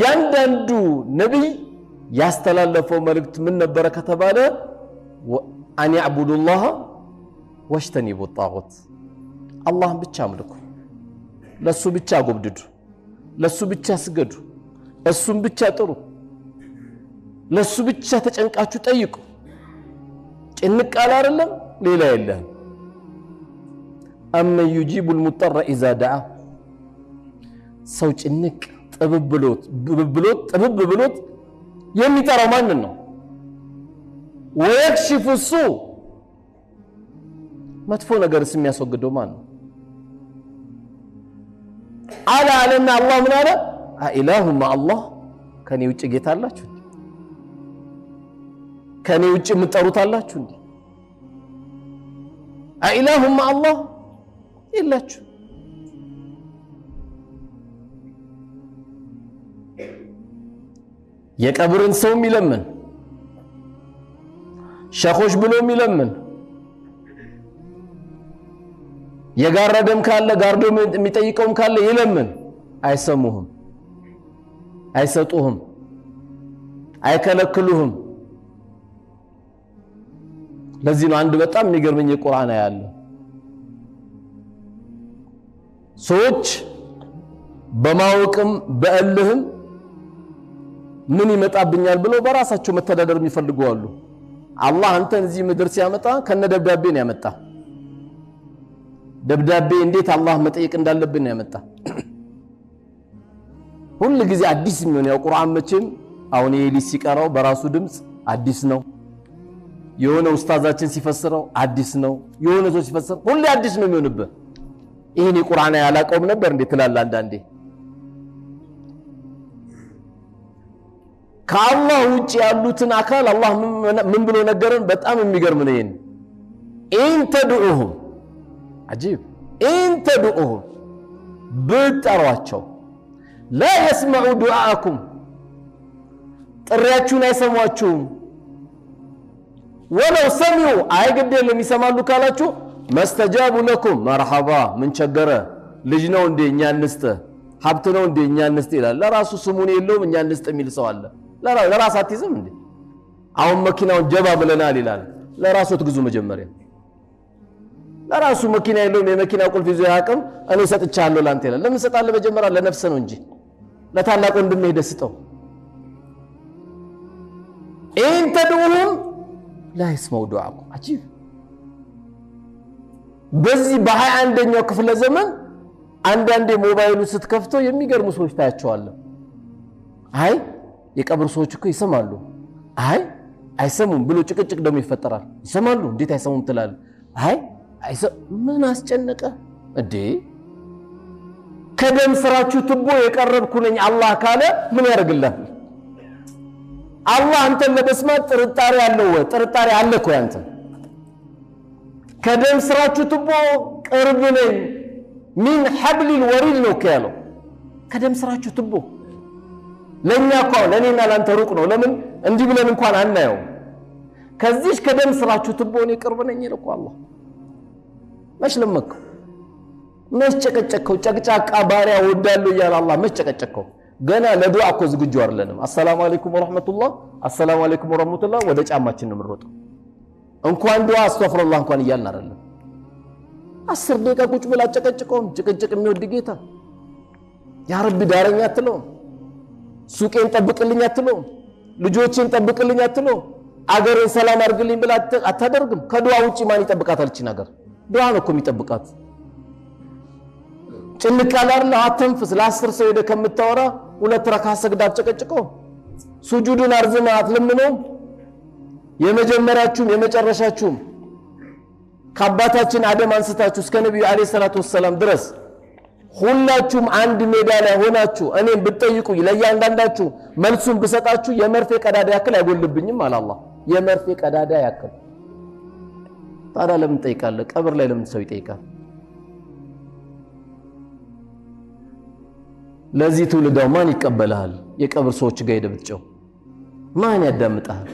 እያንዳንዱ ነብይ ያስተላለፈው መልእክት ምን ነበር ከተባለ አን ያዕቡዱላህ ወሽተኒቡ ጣጉት አላህን ብቻ አምልኩ ለሱ ብቻ ጎብድዱ ለሱ ብቻ ስገዱ እሱን ብቻ ጥሩ ለሱ ብቻ ተጨንቃችሁ ጠይቁ ጭንቅ አለ አይደለም ሌላ የለም أمن يجيب المضطر إذا دعاه ሰው ጭንቅ ጥብብ ብሎት የሚጠራው ማንን ነው ويكشف السوء መጥፎ ነገርስ የሚያስወግደው ማን ነው አለና አላህ ምን አለ አኢላሁ ማ አላህ ከኔ ውጭ ጌታ አላችሁ ከኔ ውጭ የምትጠሩት አላችሁ እንዴ አኢላሁ ማ አላህ የላችሁ የቀብርን ሰው የሚለምን ሸኾች ብሎ የሚለምን የጋረደም ካለ ጋርዶ የሚጠይቀውም ካለ ይለምን አይሰሙህም አይሰጡህም አይከለክሉህም ለዚህ ነው አንድ በጣም የሚገርመኝ የቁርአን ያለ ሰዎች በማወቅም በእልህም ምን ይመጣብኛል ብለው በራሳቸው መተዳደር የሚፈልጉ አሉ አላህ አንተን እዚህ ምድር ሲያመጣ ከነ ደብዳቤ ነው ያመጣ ደብዳቤ እንዴት አላህ መጠየቅ እንዳለብን ያመጣ ሁሉ ጊዜ አዲስ የሚሆን ያው ቁርአን መቼም አሁን ይልስ ሲቀራው በራሱ ድምጽ አዲስ ነው የሆነ ኡስታዛችን ሲፈስረው አዲስ ነው የሆነ ሰው ሲፈስር ሁሉ አዲስ ነው የሚሆንበት ይሄን ቁርአን ያላቀውም ነበር እንዴ ትላል አንዳንዴ ከአላህ ውጭ ያሉትን አካል አላህ ምን ብሎ ነገረን በጣም የሚገርም ነው ይሄን እንተዱኡሁም عجيب انتدعوهم بترواچو لا يسمعوا دعاءكم ጥሪያችሁን አይሰሟችሁም ولو سمعوا አይገደለም ይሰማሉ ካላችሁ መስተጃቡ ለኩም መርሐባ ምን ቸገረ ልጅ ነው እንደኛ እንስተ ሀብት ነው እንደኛ እንስተ ይላል ለራሱ ስሙን የለውም እኛ እንስተ የሚል ሰው አለ ለራስ አትይዝም እንዴ አሁን መኪናውን ጀባ ብለናል ይላል ለራሱ ትግዙ መጀመሪያ ለራሱ መኪና የለውም የመኪና ቁልፍ ይዞ ያቀም እኔ ሰጥቻለሁ ላንተ ይላል ለምን ሰጣለ መጀመሪያ ለነፍስ ነው እንጂ ለታላቅ ወንድም ሄደ ስጠው እንተዱሁም لا يسمعوا دعاءكم عجيب በዚህ በ21ኛው ክፍለ ዘመን አንዳንዴ ሞባይሉ ስትከፍተው የሚገርሙ ሰዎች ታያቸዋል አይ የቀብር ሰዎች እኮ ይሰማሉ አይ አይሰሙም ብሎ ጭቅጭቅ ደሞ ይፈጠራል ይሰማሉ እንዴት አይሰሙም ትላል አይ ምን አስጨነቀ እንዴ ከደም ስራችሁ ትቦ የቀረብኩ ነኝ አላህ ካለ ምን ያደርግልህ አላህ አንተን ለመስማት ጥርጣሬ ያለው ጥርጣሬ አለ እኮ ያንተ ከደም ስራችሁ ትቦ ቅርብ ነኝ ምን حبل الوريد ነው ካለው ከደም ስራችሁ ትቦ ለኛ እኮ ለኔና ላንተ ሩቅ ነው ለምን እንዲህ ብለን እንኳን አናየው ከዚህ ከደም ስራችሁ ትቦ ነው ቅርብ ነኝ ይልቁ አላህ መሽለመክ መስጨቀጨከው ጨቅጫቃ ባሪያ ወዳለው ይላል አላህ መስጨቀጨከው ገና ለዱዓ እኮ ዝግጁ አይደለንም አሰላሙ አለይኩም ወራህመቱላህ አሰላሙ አለይኩም ወራህመቱላህ ወደ ጫማችን ነው ምሮጠው እንኳን ዱዓ አስተፍሩላህ እንኳን ይያልን አይደለም 10 ደቂቃ ቁጭ ብላ ጨቀጨቀውም ጭቅጭቅ የሚወድ ጌታ ያ ረቢ ዳረኛ አትለው ሱቄን ጠብቅልኝ አትለው ልጆችን ጠብቅልኝ አትለው አገርን ሰላም አድርግልኝ ብላ አታደርግም ከዱዓ ውጪ ማን ይጠብቃታል እቺ ነገር ዱዓ ነው እኮ የሚጠብቃት ጭንቃላር አትንፍስ ለ10 ሰው ሄደ ከምታወራ ሁለት ረካ ሰግዳ ጨቀጨቀው ሱጁዱን አርዝማ አትለምነው የመጀመሪያችሁም የመጨረሻችሁም ከአባታችን አደም አንስታችሁ እስከ ነብዩ አለይሂ ሰላቱ ወሰለም ድረስ ሁላችሁም አንድ ሜዳ ላይ ሆናችሁ እኔን ብትጠይቁኝ ለያንዳንዳችሁ መልሱን ብሰጣችሁ የመርፌ ቀዳዳ ያክል አይጎልብኝም አለ አላህ የመርፌ ቀዳዳ ያክል ታዲያ ለምን ጠይቃለህ ቀብር ላይ ለምን ሰው ይጠይቃል ለዚህ ትውልዳው ማን ይቀበላል የቀብር ሰዎች ጋር ይደብጨው ማን ያዳምጣል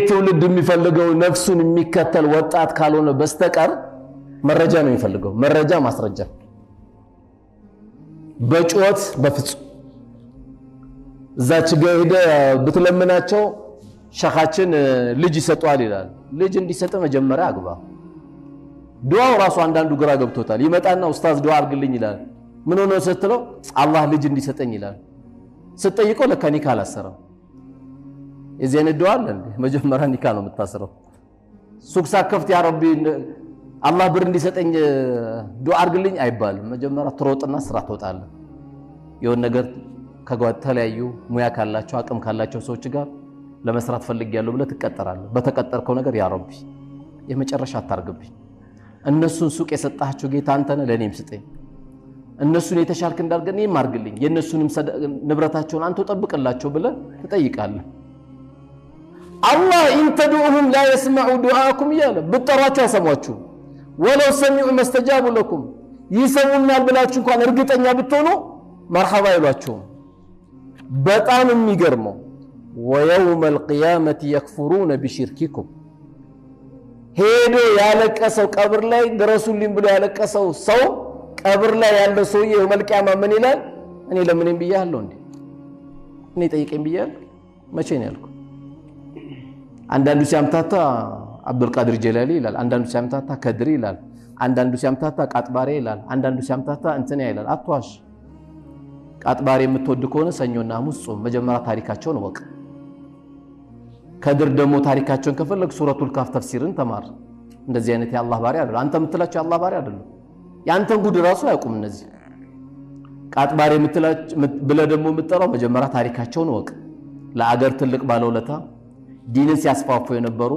ትውልድ የሚፈልገው ነፍሱን የሚከተል ወጣት ካልሆነ በስተቀር መረጃ ነው የሚፈልገው መረጃ ማስረጃ በጮት በፍጹም እዛች ጋር ሄደ ብትለምናቸው ሸኻችን ልጅ ይሰጣል ይላል ልጅ እንዲሰጥ መጀመሪያ አግባ ዱዓው ራሱ አንዳንዱ ግራ ገብቶታል ይመጣና ኡስታዝ ዱዓ አድርግልኝ ይላል ምን ሆነ ስትለው አላህ ልጅ እንዲሰጠኝ ይላል ስትጠይቀው ለካ ኒካ አላሰረም የዚህን ዱዓ አለ መጀመሪያ ኒካ ነው የምታስረው ሱቅ ሳከፍት ያ ረቢ አላህ ብር እንዲሰጠኝ ዱዓ አድርግልኝ አይባልም መጀመሪያ ትሮጥና ስራ ትወጣለህ የሆነ ነገር ከተለያዩ ሙያ ካላቸው አቅም ካላቸው ሰዎች ጋር ለመስራት ፈልጊያለሁ ብለህ ትቀጠራለህ በተቀጠርከው ነገር ያ ረቢ የመጨረሻ አታርግብኝ እነሱን ሱቅ የሰጣቸው ጌታ አንተ ነህ ለኔም ስጠኝ እነሱን የተሻልክ እንዳርገኝ እኔም አርግልኝ የነሱንም ንብረታቸውን አንተ ጠብቅላቸው ብለህ ትጠይቃለህ አላህ ኢንተዱኡሁም ላ يسمዑ ዱዓኩም ያለ ብትጠሯቸው አይሰሟችሁ ወለው ሰሚዑ መስተጃቡ ለኩም ይሰሙናል ብላችሁ እንኳን እርግጠኛ ብትሆኑ መርሐባ ይሏችሁ በጣም የሚገርመው ويوم القيامة يكفرون بشرككم ሄዶ ያለቀሰው ቀብር ላይ ድረሱልኝ ብሎ ያለቀሰው ሰው ቀብር ላይ ያለው ሰው የውመል ቂያማ ምን ይላል እኔ ለምንም ብያለሁ እንዴ እኔ ጠይቀኝ ብያለሁ መቼ ነው ያልኩ አንዳንዱ ሲያምታታ አብዱል ቃድር ጀላሊ ይላል አንዳንዱ ሲያምታታ ከድሪ ይላል አንዳንዱ ሲያምታታ ቃጥባሬ ይላል አንዳንዱ ሲያምታታ እንትና ይላል አትዋሽ ቃጥባሬ የምትወድ ከሆነ ሰኞና ሐሙስ ጾም መጀመሪያ ታሪካቸውን ወቅ ከድር ደግሞ ታሪካቸውን ከፈለክ ሱረቱል ካፍ ተፍሲርን ተማር እንደዚህ አይነት የአላህ ባሪያ አይደል አንተ የምትላቸው የአላህ ባሪያ አይደል ያንተን ጉድ ራሱ ያቁም እነዚህ ቃጥባሬ የምትላቸው ብለ ደግሞ የምትጠራው መጀመሪያ ታሪካቸውን ወቅ ለአገር ትልቅ ባለውለታ ዲንን ሲያስፋፉ የነበሩ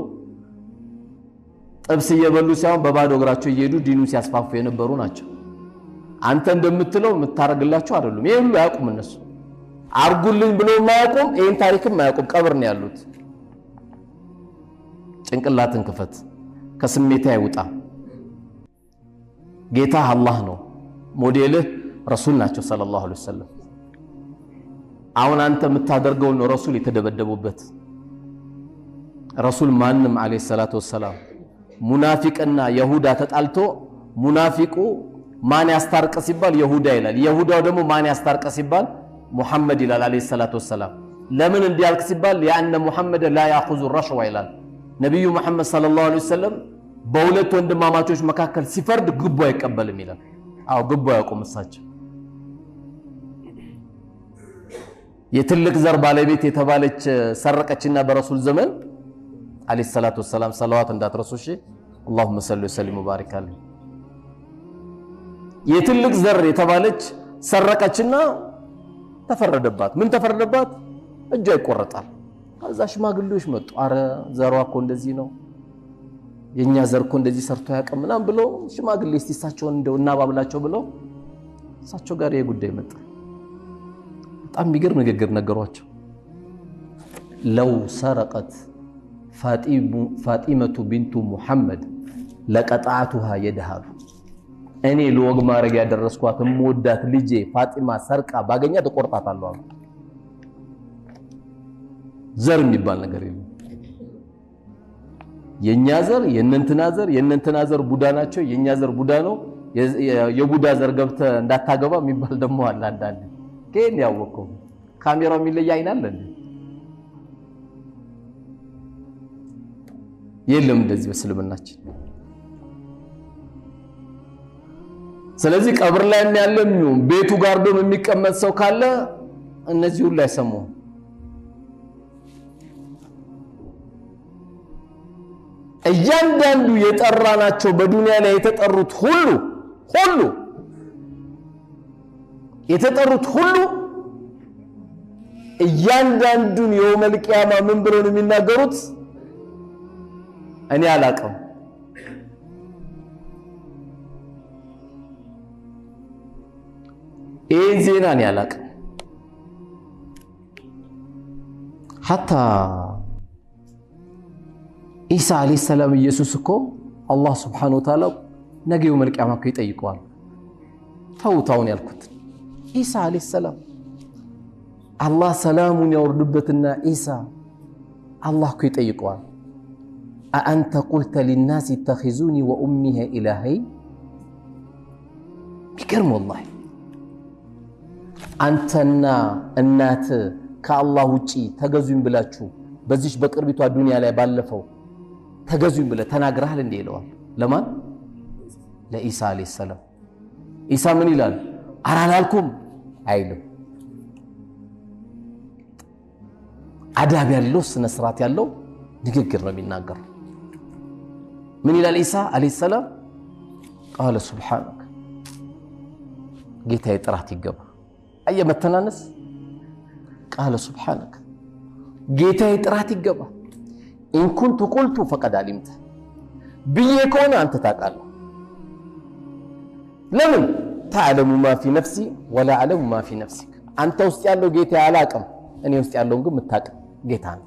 ጥብስ እየበሉ ሳይሆን በባዶ እግራቸው እየሄዱ ዲኑን ሲያስፋፉ የነበሩ ናቸው አንተ እንደምትለው የምታረግላቸው አይደሉም ይሄ ሁሉ ያቁም እነሱ አርጉልኝ ብሎ ማያቁም ይሄን ታሪክም ማያቁም ቀብር ነው ያሉት ጭንቅላትን ክፈት ከስሜታ ይውጣ ጌታ አላህ ነው ሞዴልህ ረሱል ናቸው ሰለላሁ ዐለይሂ ወሰለም አሁን አንተ የምታደርገው ነው ረሱል የተደበደቡበት ረሱል ማንንም አለይሂ ሰላቱ ወሰለም ሙናፊቅና ይሁዳ ተጣልቶ ሙናፊቁ ማን ያስታርቀ ሲባል ይሁዳ ይላል ይሁዳው ደግሞ ማን ያስታርቀ ሲባል ሙሐመድ ይላል አለይሂ ሰላቱ ወሰለም ለምን እንዲያልክ ሲባል ያነ ሙሐመድ ላ ያخذ الرشوه ይላል ነብዩ መሐመድ ሰለላሁ ዐለይሂ ወሰለም በሁለት ወንድማማቾች መካከል ሲፈርድ ግቦ አይቀበልም ይላል አው ግቦ ያቆም እሳቸው የትልቅ ዘር ባለቤት የተባለች ሰረቀችና በረሱል ዘመን አለይሂ ሰላቱ ወሰለም ሰለዋት እንዳትረሱ እሺ اللهم صل وسلم وبارك عليه የትልቅ ዘር የተባለች ሰረቀችና ተፈረደባት ምን ተፈረደባት እጇ ይቆረጣል ከዛ ሽማግሌዎች መጡ አረ ዘሯ እኮ እንደዚህ ነው የኛ ዘር እኮ እንደዚህ ሰርቶ ያቀም ምናም ብሎ ሽማግሌ እስቲሳቸውን እንደው እናባብላቸው ብሎ እሳቸው ጋር የጉዳይ መጣ በጣም የሚገርም ንግግር ነገሯቸው ለው ሰረቀት ፋጢመቱ ቢንቱ ሙሐመድ ለቀጣዓቱሃ የደሃሉ እኔ ለወግ ማረግ ያደረስኳት እምወዳት ልጄ ፋጢማ ሰርቃ ባገኛ ተቆርጣታለሁ ዘር የሚባል ነገር የለም የኛ ዘር የነንትና ዘር ቡዳ ናቸው የኛ ዘር ቡዳ ነው የቡዳ ዘር ገብተ እንዳታገባ የሚባል ደሞ አለ አንዳንዴ ከየት ያወቀው ካሜራው የሚለይ አይናል እንዴ የለም እንደዚህ በስልምናችን ስለዚህ ቀብር ላይ ያለም ቤቱ ጋር ደም የሚቀመጥ ሰው ካለ እነዚህ ሁሉ አይሰሙ እያንዳንዱ የጠራናቸው በዱንያ ላይ የተጠሩት ሁሉ የተጠሩት ሁሉ እያንዳንዱን የውመል ቂያማ ምን ብለው ነው የሚናገሩት እኔ አላቀም ይህን ዜና እኔ አላቅም ሐታ ኢሳ አለይሂ ሰላም ኢየሱስ እኮ አላህ Subhanahu Wa Ta'ala ነገ የውመል ቂያማ እኮ ይጠይቀዋል ተውታውን ያልኩት ኢሳ አለይሂ ሰላም አላህ ሰላሙን ያወርድበትና ኢሳ አላህ እኮ ይጠይቀዋል أأنت قلت للناس اتخذوني وأمي إلهي ቢገርም ወላሂ አንተና እናት ከአላህ ውጪ ተገዙኝ ብላችሁ በዚህ በቅርቢቷ ዱንያ ላይ ባለፈው ተገዙኝ ብለ ተናግረሃል እንዴ ይለዋል ለማን ለኢሳ አለይሂ ሰላም ኢሳ ምን ይላል አራላልኩም አይልም አዳብ ያለው ስነ ስርዓት ያለው ንግግር ነው የሚናገር ምን ይላል ኢሳ አለይሂ ሰላም ቃለ ሱብሃንከ ጌታዬ ጥራት ይገባ አየመተናነስ ቃለ ሱብሃንከ ጌታዬ ጥራት ይገባ ኢን ኩንቱ ቁልቱ ፈቀድ አሊምተ ብዬ ከሆነ አንተ ታውቃለህ ለምን تعلم ما في نفسي ولا أعلم ما في نفسك አንተ ውስጥ ያለው ጌታ ያላቀም እኔ ውስጥ ያለውን ግን መታቀም ጌታ ነው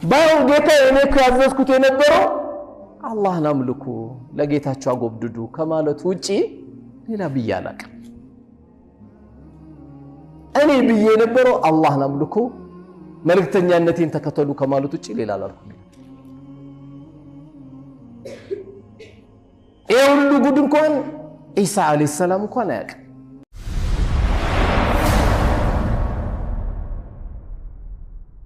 ባው ጌታ እኔ ካዘዝኩት የነበረው አላህን አምልኩ ለጌታቸው አጎብድዱ ከማለት ውጪ ሌላ ብያላቅ እኔ ብዬ የነበረው አላህን አምልኩ መልእክተኛነቴን ተከተሉ ከማለት ውጪ ሌላ አላልኩም ይሄ ሁሉ ጉድ እንኳን ኢሳ አለይሂ ሰላም እንኳን አያውቅም